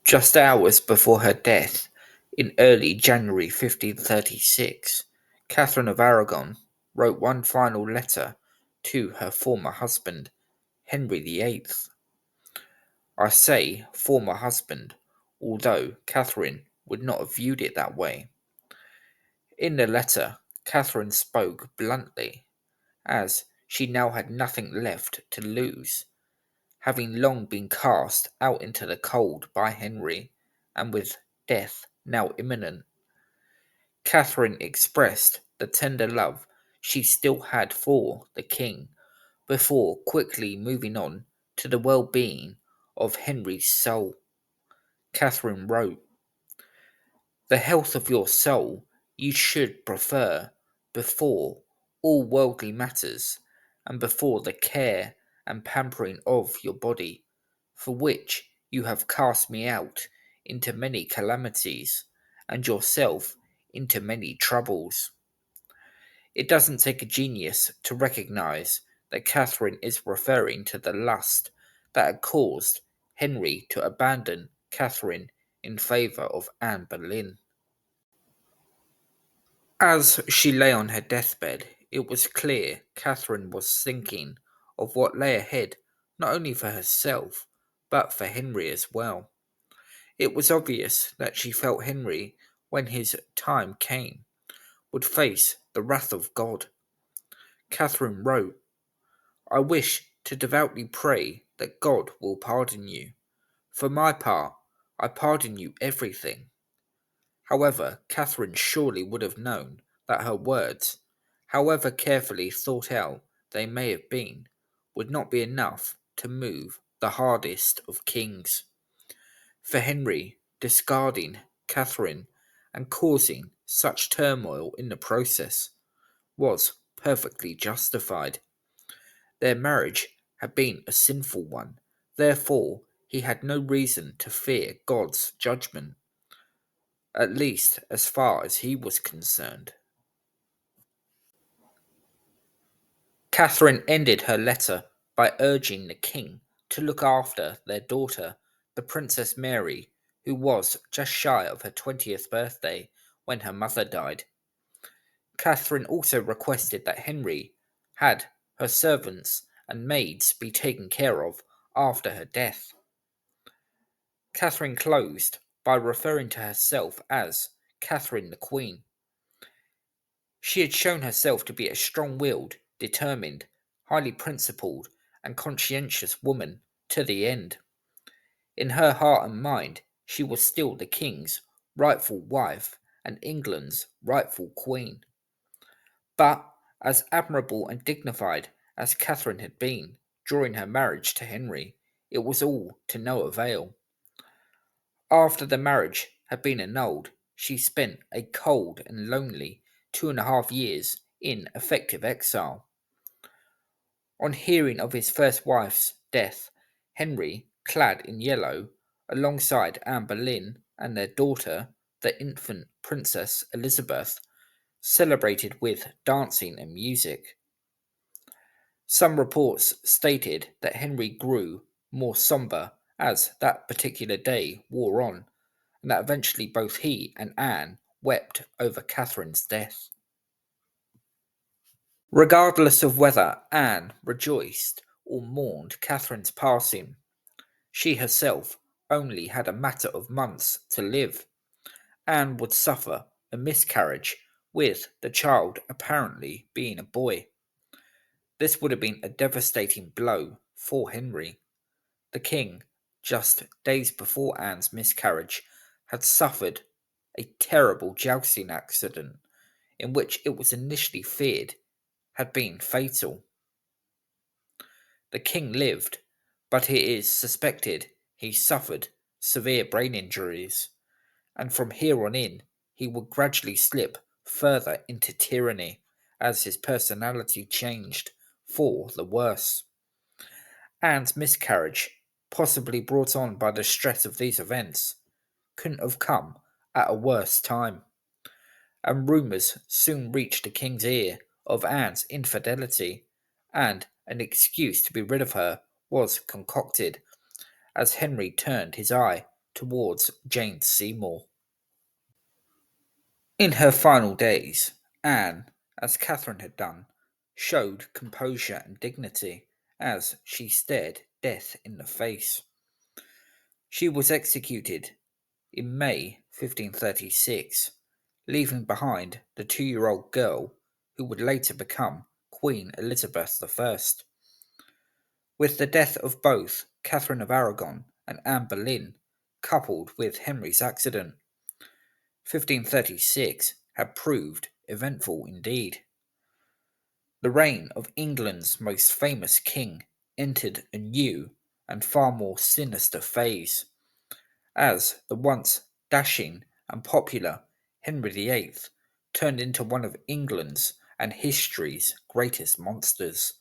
Just hours before her death, in early January 1536, Catherine of Aragon wrote one final letter to her former husband, Henry VIII. I say former husband, although Catherine would not have viewed it that way. In the letter, Catherine spoke bluntly, as she now had nothing left to lose, having long been cast out into the cold by Henry, and with death now imminent. Catherine expressed the tender love she still had for the king before quickly moving on to the well-being of Henry's soul. Catherine wrote, "The health of your soul you should prefer before all worldly matters, and before the care and pampering of your body, for which you have cast me out into many calamities, and yourself into many troubles." It doesn't take a genius to recognize that Catherine is referring to the lust that had caused Henry to abandon Catherine in favour of Anne Boleyn. As she lay on her deathbed, it was clear Catherine was thinking of what lay ahead not only for herself, but for Henry as well. It was obvious that she felt Henry, when his time came, would face the wrath of God. Catherine wrote, "I wish to devoutly pray that God will pardon you. For my part, I pardon you everything." However, Catherine surely would have known that her words, however carefully thought out they may have been, would not be enough to move the hardest of kings. For Henry, discarding Catherine and causing such turmoil in the process, was perfectly justified. Their marriage had been a sinful one, therefore he had no reason to fear God's judgment, at least as far as he was concerned. Catherine ended her letter by urging the king to look after their daughter, the Princess Mary, who was just shy of her 20th birthday when her mother died. Catherine also requested that Henry had her servants and maids be taken care of after her death. Catherine closed by referring to herself as Catherine the Queen. She had shown herself to be a strong-willed, determined, highly principled, and conscientious woman to the end. In her heart and mind, she was still the king's rightful wife and England's rightful queen. But as admirable and dignified as Catherine had been during her marriage to Henry, it was all to no avail. After the marriage had been annulled, she spent a cold and lonely 2.5 years in effective exile. On hearing of his first wife's death, Henry, clad in yellow, alongside Anne Boleyn and their daughter, the infant Princess Elizabeth, celebrated with dancing and music. Some reports stated that Henry grew more sombre as that particular day wore on, and that eventually both he and Anne wept over Catherine's death. Regardless of whether Anne rejoiced or mourned Catherine's passing, she herself only had a matter of months to live. Anne would suffer a miscarriage, with the child apparently being a boy. This would have been a devastating blow for Henry. The king, just days before Anne's miscarriage, had suffered a terrible jousting accident in which it was initially feared had been fatal. The king lived, but it is suspected he suffered severe brain injuries, and from here on in he would gradually slip further into tyranny as his personality changed for the worse. Anne's miscarriage, possibly brought on by the stress of these events, couldn't have come at a worse time, and rumours soon reached the king's ear of Anne's infidelity, and an excuse to be rid of her was concocted, as Henry turned his eye towards Jane Seymour. In her final days, Anne, as Catherine had done, showed composure and dignity as she stared death in the face. She was executed in May 1536, leaving behind the 2-year-old girl who would later become Queen Elizabeth I. With the death of both Catherine of Aragon and Anne Boleyn, coupled with Henry's accident, 1536 had proved eventful indeed. The reign of England's most famous king entered a new and far more sinister phase, as the once dashing and popular Henry VIII turned into one of England's and history's greatest monsters.